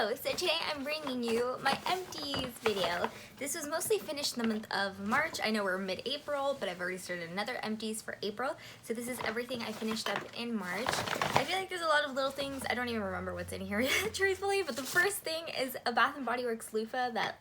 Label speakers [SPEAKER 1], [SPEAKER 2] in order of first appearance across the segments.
[SPEAKER 1] Hello! So today I'm bringing you my Empties video. This was mostly finished in the month of March. I know we're mid-April, but I've already started another Empties for April. So this is everything I finished up in March. I feel like there's a lot of little things. I don't even remember what's in here yet, truthfully. But the first thing is a Bath & Body Works loofah that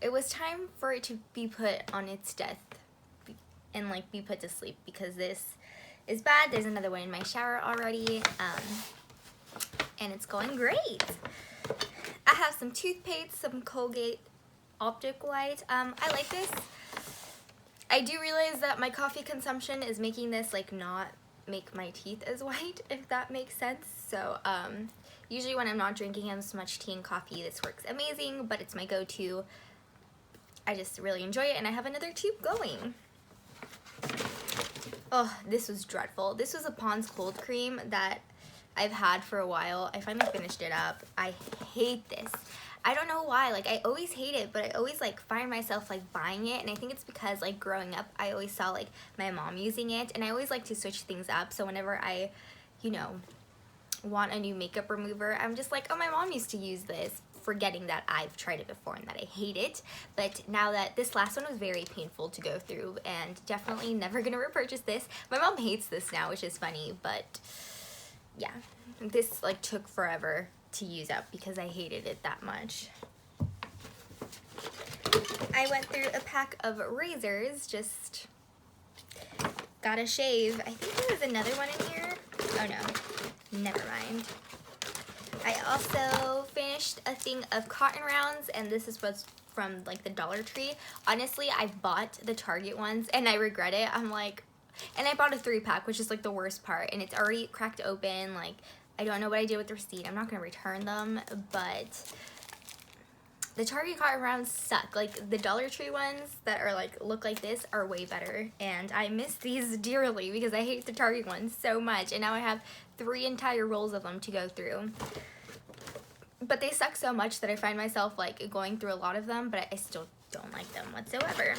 [SPEAKER 1] it was time for it to be put on its death and like be put to sleep because this is bad. There's another one in my shower already. And it's going great. I have some toothpaste, some Colgate Optic white. I like this. I do realize that my coffee consumption is making this like not make my teeth as white, if that makes sense. So usually when I'm not drinking as much tea and coffee, this works amazing, but it's my go-to. I just really enjoy it, and I have another tube going. Oh, this was dreadful. This was a Pond's cold cream that I've had for a while. I finally finished it up. I hate this. I don't know why. Like, I always hate it, but I always like find myself like buying it, and I think it's because like growing up I always saw like my mom using it, and I always like to switch things up. So whenever I, you know, want a new makeup remover, I'm just like, oh, my mom used to use this, forgetting that I've tried it before and that I hate it. But now that this last one was very painful to go through, and definitely never gonna repurchase this. My mom hates this now, which is funny, but yeah, this like took forever to use up because I hated it that much. I went through a pack of razors, just got a shave. I think there was another one in here. Oh no, never mind. I also finished a thing of cotton rounds, and this is what's from like the Dollar Tree. Honestly, I bought the Target ones and I regret it. I'm like, and I bought a 3-pack, which is like the worst part, and it's already cracked open. Like, I don't know what I did with the receipt. I'm not gonna return them, but the Target cotton rounds suck. Like, the Dollar Tree ones that are like look like this are way better, and I miss these dearly because I hate the Target ones so much, and now I have 3 entire rolls of them to go through. But they suck so much that I find myself like going through a lot of them, but I still don't like them whatsoever.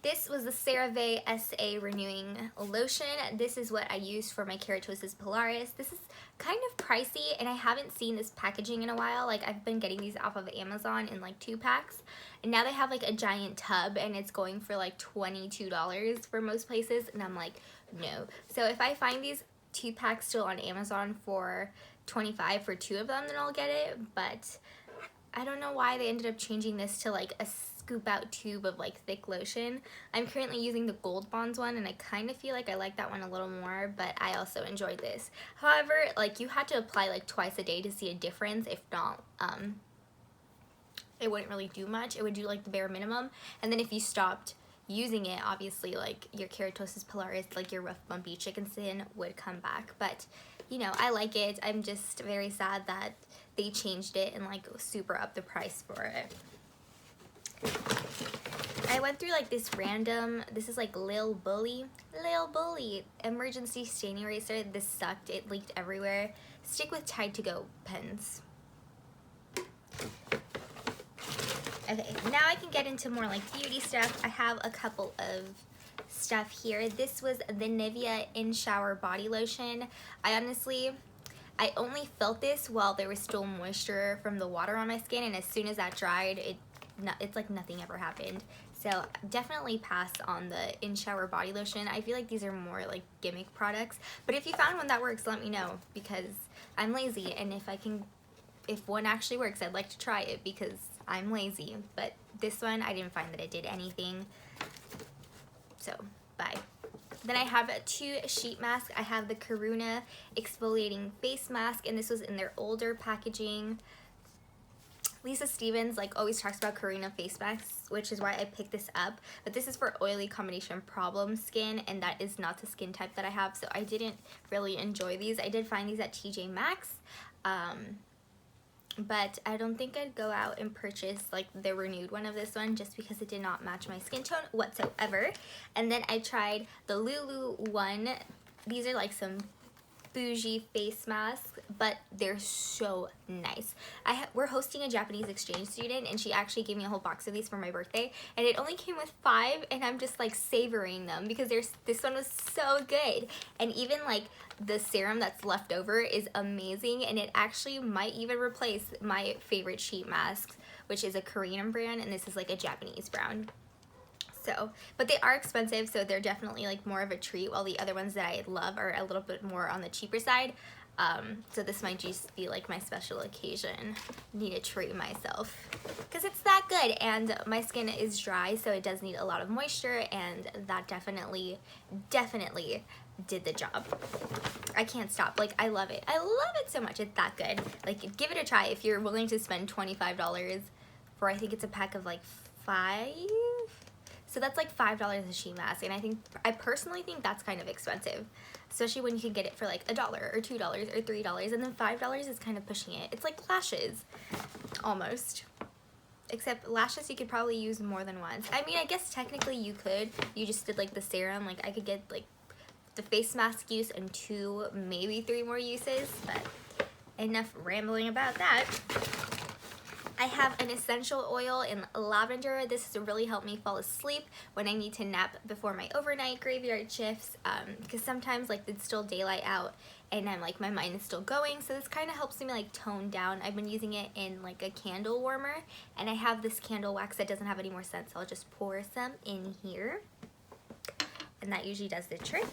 [SPEAKER 1] This was the CeraVe SA Renewing Lotion. This is what I use for my keratosis pilaris. This is kind of pricey, and I haven't seen this packaging in a while. Like, I've been getting these off of Amazon in like 2-packs, and now they have like a giant tub, and it's going for like $22 for most places, and I'm like, no. So if I find these 2-packs still on Amazon for $25 for 2 of them, then I'll get it. But I don't know why they ended up changing this to like a scoop out tube of like thick lotion. I'm currently using the Gold Bonds one, and I kind of feel like I like that one a little more, but I also enjoyed this. However, like, you had to apply like twice a day to see a difference. If not, it wouldn't really do much. It would do like the bare minimum, and then if you stopped using it, obviously like your keratosis pilaris, like your rough bumpy chicken skin, would come back. But you know, I like it. I'm just very sad that they changed it and like super up the price for it. I went through like this is like Lil Bully emergency stain eraser. This sucked. It leaked everywhere. Stick with Tide to Go pens. Okay, now I can get into more like beauty stuff. I have a couple of stuff here. This was the Nivea In Shower Body Lotion. I only felt this while there was still moisture from the water on my skin, and as soon as that dried, it's like nothing ever happened. So definitely pass on the In Shower Body Lotion. I feel like these are more like gimmick products, but if you found one that works, let me know, because I'm lazy, and if one actually works, I'd like to try it because I'm lazy. But this one, I didn't find that it did anything. So, bye. Then I have 2 sheet masks. I have the Karuna exfoliating face mask, and this was in their older packaging. Lisa Stevens like always talks about Karuna face masks, which is why I picked this up. But this is for oily combination problem skin, and that is not the skin type that I have, so I didn't really enjoy these. I did find these at TJ Maxx, but I don't think I'd go out and purchase like the renewed one of this one just because it did not match my skin tone whatsoever. And then I tried the Lulu one. These are like some bougie face masks, but they're so nice. We're hosting a Japanese exchange student, and she actually gave me a whole box of these for my birthday, and it only came with 5, and I'm just like savoring them because this one was so good. And even like the serum that's left over is amazing, and it actually might even replace my favorite sheet masks, which is a Korean brand, and this is like a Japanese brand. So, but they are expensive, so they're definitely like more of a treat, while the other ones that I love are a little bit more on the cheaper side. So this might just be like my special occasion. Need to treat myself because it's that good, and my skin is dry, so it does need a lot of moisture, and that definitely did the job. I can't stop. Like, I love it. I love it so much. It's that good. Like, give it a try if you're willing to spend $25 for, I think it's a pack of like 5. So that's like $5 a sheet mask, and I personally think that's kind of expensive, especially when you can get it for like $1 or $2 or $3, and then $5 is kind of pushing it. It's like lashes, almost. Except lashes you could probably use more than once. I mean, I guess technically you could. You just did like the serum. Like, I could get like the face mask use and 2, maybe 3 more uses, but enough rambling about that. I have an essential oil in lavender. This has really helped me fall asleep when I need to nap before my overnight graveyard shifts, because sometimes like it's still daylight out and I'm like, my mind is still going, so this kind of helps me like tone down. I've been using it in like a candle warmer, and I have this candle wax that doesn't have any more scent, so I'll just pour some in here, and that usually does the trick.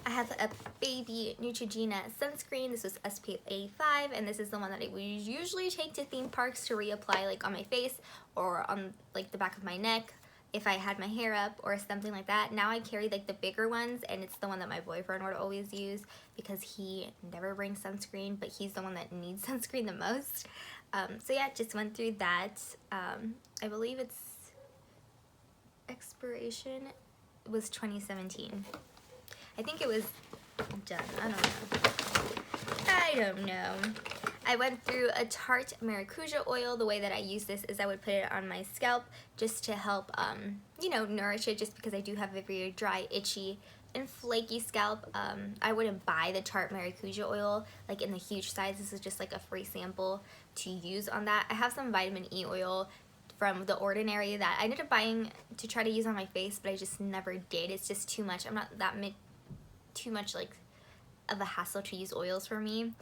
[SPEAKER 1] I have a baby Neutrogena sunscreen. This was SPF 85, and this is the one that I would usually take to theme parks to reapply like on my face or on like the back of my neck if I had my hair up or something like that. Now I carry like the bigger ones, and it's the one that my boyfriend would always use because he never brings sunscreen, but he's the one that needs sunscreen the most. So yeah, just went through that. I believe its expiration was 2017. I think it was done. I don't know. I went through a Tarte Maracuja oil. The way that I use this is I would put it on my scalp just to help, you know, nourish it, just because I do have a very dry, itchy, and flaky scalp. I wouldn't buy the Tarte Maracuja oil like in the huge size. This is just like a free sample to use on that. I have some vitamin E oil from The Ordinary that I ended up buying to try to use on my face, but I just never did. It's just too much. I'm not that too much like of a hassle to use oils for me.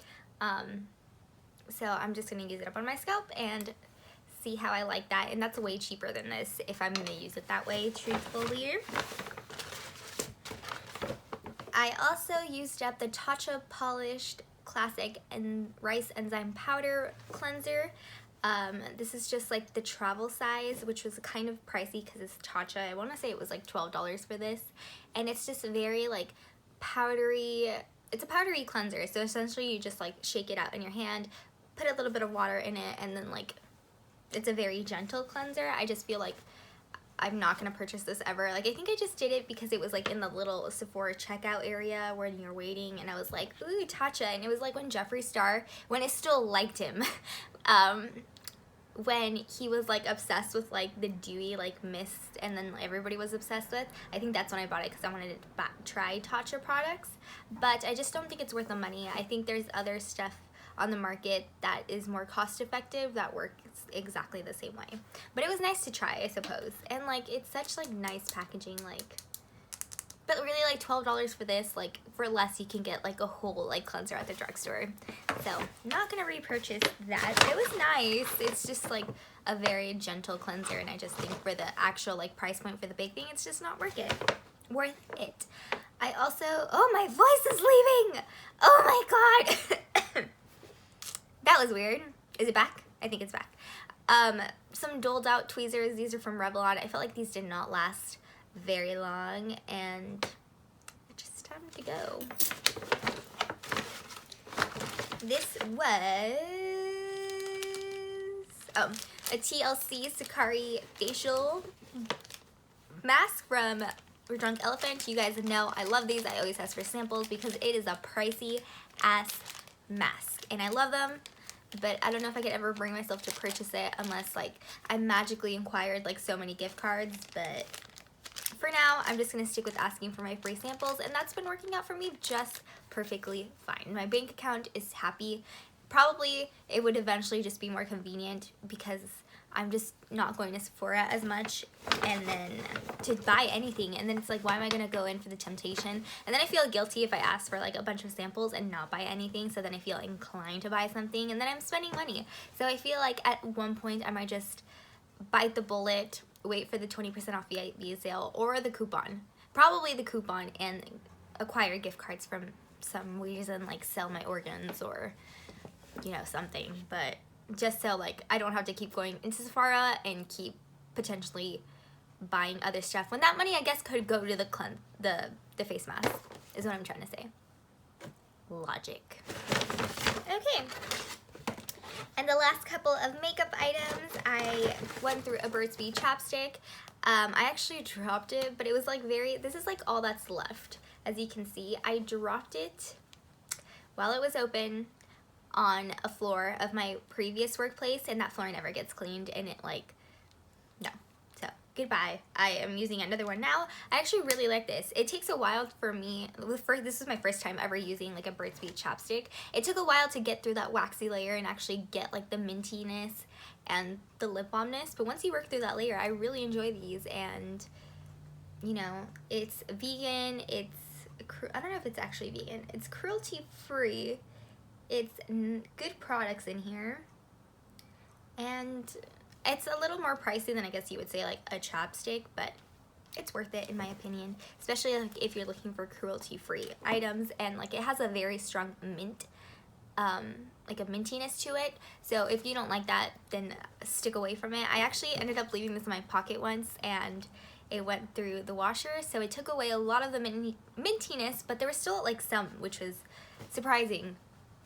[SPEAKER 1] So I'm just gonna use it up on my scalp and see how I like that, and that's way cheaper than this if I'm gonna use it that way, truthfully. I also used up the Tatcha Polished Classic and Rice Enzyme Powder Cleanser. This is just like the travel size, which was kind of pricey because it's Tatcha. I want to say it was like $12 for this, and it's just very like powdery. It's a powdery cleanser, so essentially you just like shake it out in your hand, put a little bit of water in it, and then like it's a very gentle cleanser. I just feel like I'm not gonna purchase this ever. Like, I think I just did it because it was like in the little Sephora checkout area when you're waiting, and I was like, ooh, Tatcha. And it was like when Jeffree Star, when I still liked him, when he was like obsessed with like the dewy like mist, and then everybody was obsessed with. I think that's when I bought it because I wanted to try Tatcha products, but I just don't think it's worth the money. I think there's other stuff on the market that is more cost effective that works exactly the same way. But it was nice to try, I suppose, and like it's such like nice packaging, like. But really, like $12 for this, like for less you can get like a whole like cleanser at the drugstore. So not gonna repurchase that. It was nice. It's just like a very gentle cleanser, and I just think for the actual like price point for the big thing, it's just not worth it. I also, oh, my voice is leaving. Oh my God. That was weird. Is it back? I think it's back. Some doled out tweezers. These are from Revlon. I felt like these did not last very long, and it's just time to go. This was a TLC Sakari facial mask from Drunk Elephant. You guys know I love these. I always ask for samples because it is a pricey ass mask, and I love them. But I don't know if I could ever bring myself to purchase it unless like I magically acquired like so many gift cards. But for now, I'm just gonna stick with asking for my free samples, and that's been working out for me just perfectly fine. My bank account is happy. Probably it would eventually just be more convenient because I'm just not going to Sephora as much, and then to buy anything, and then it's like, why am I gonna go in for the temptation? And then I feel guilty if I ask for like a bunch of samples and not buy anything, so then I feel inclined to buy something, and then I'm spending money. So I feel like at one point I might just bite the bullet, wait for the 20% off VIP sale or the coupon. Probably the coupon, and acquire gift cards from some reason, like sell my organs or, you know, something. But just so like I don't have to keep going into Sephora and keep potentially buying other stuff when that money I guess could go to the face mask, is what I'm trying to say. Logic. Okay. And the last couple of makeup items, I went through a Burt's Bees chapstick. I actually dropped it, but it was like this is like all that's left. As you can see, I dropped it while it was open on a floor of my previous workplace, and that floor never gets cleaned, and it like, no. So goodbye. I am using another one now. I actually really like this. It takes a while for me. This is my first time ever using like a Burt's Bees chapstick. It took a while to get through that waxy layer and actually get like the mintiness and the lip balmness, but once you work through that layer, I really enjoy these. And you know, it's vegan, I don't know if it's actually vegan, it's cruelty free, it's good products in here, and it's a little more pricey than I guess you would say like a chapstick, but it's worth it in my opinion, especially like if you're looking for cruelty free items. And like it has a very strong mint, like a mintiness to it, so if you don't like that, then stick away from it. I actually ended up leaving this in my pocket once, and it went through the washer, so it took away a lot of the mintiness, but there was still like some, which was surprising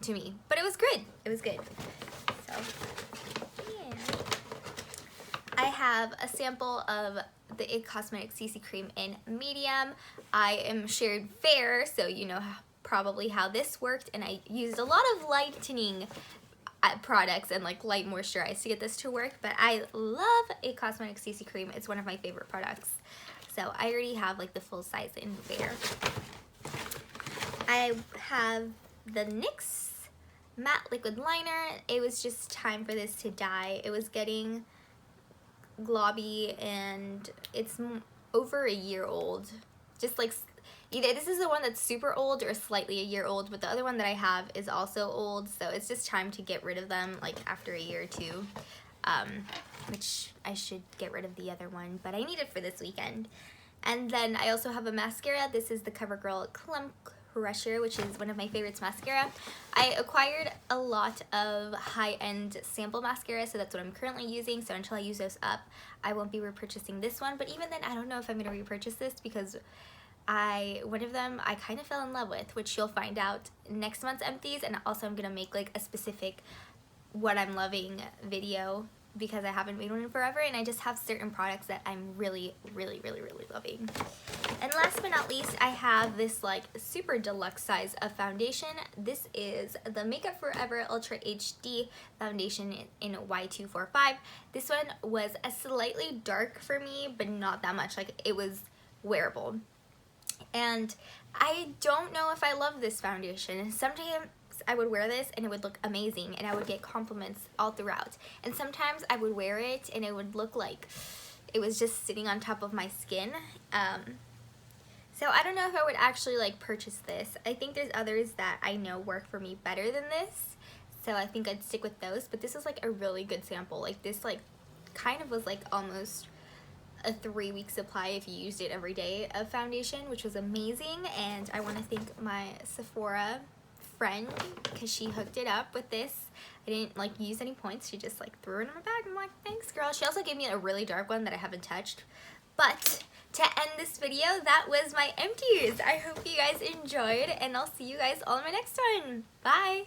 [SPEAKER 1] to me, but it was good. It was good. So yeah, I have a sample of the IT Cosmetics CC cream in medium. I am shared fair, so you know probably how this worked, and I used a lot of lightening products and like light moisturize to get this to work, but I love IT Cosmetics CC cream. It's one of my favorite products, so I already have like the full size in fair. I have the NYX matte liquid liner. It was just time for this to die. It was getting globby, and it's over a year old. Just like either this is the one that's super old or slightly a year old, but the other one that I have is also old, so it's just time to get rid of them like after a year or two, which I should get rid of the other one, but I need it for this weekend. And then I also have a mascara. This is the CoverGirl Clump Crusher, which is one of my favorites mascara. I acquired a lot of high-end sample mascara, so that's what I'm currently using. So until I use those up, I won't be repurchasing this one. But even then, I don't know if I'm going to repurchase this because one of them I kind of fell in love with, which you'll find out next month's Empties. And also I'm going to make like a specific what I'm loving video because I haven't made one in forever, and I just have certain products that I'm really, really, really, really loving. And last but not least, I have this like super deluxe size of foundation. This is the Makeup Forever Ultra HD foundation in Y245. This one was a slightly dark for me, but not that much. Like it was wearable. And I don't know if I love this foundation. Sometimes I would wear this and it would look amazing and I would get compliments all throughout. And sometimes I would wear it and it would look like it was just sitting on top of my skin. So I don't know if I would actually like purchase this. I think there's others that I know work for me better than this, so I think I'd stick with those. But this is like a really good sample. Like this like kind of was like almost a 3-week supply if you used it every day of foundation, which was amazing. And I want to thank my Sephora friend because she hooked it up with this. I didn't like use any points. She just like threw it in my bag. I'm like, thanks girl. She also gave me a really dark one that I haven't touched. But to end this video, that was my empties. I hope you guys enjoyed, and I'll see you guys all in my next one. Bye.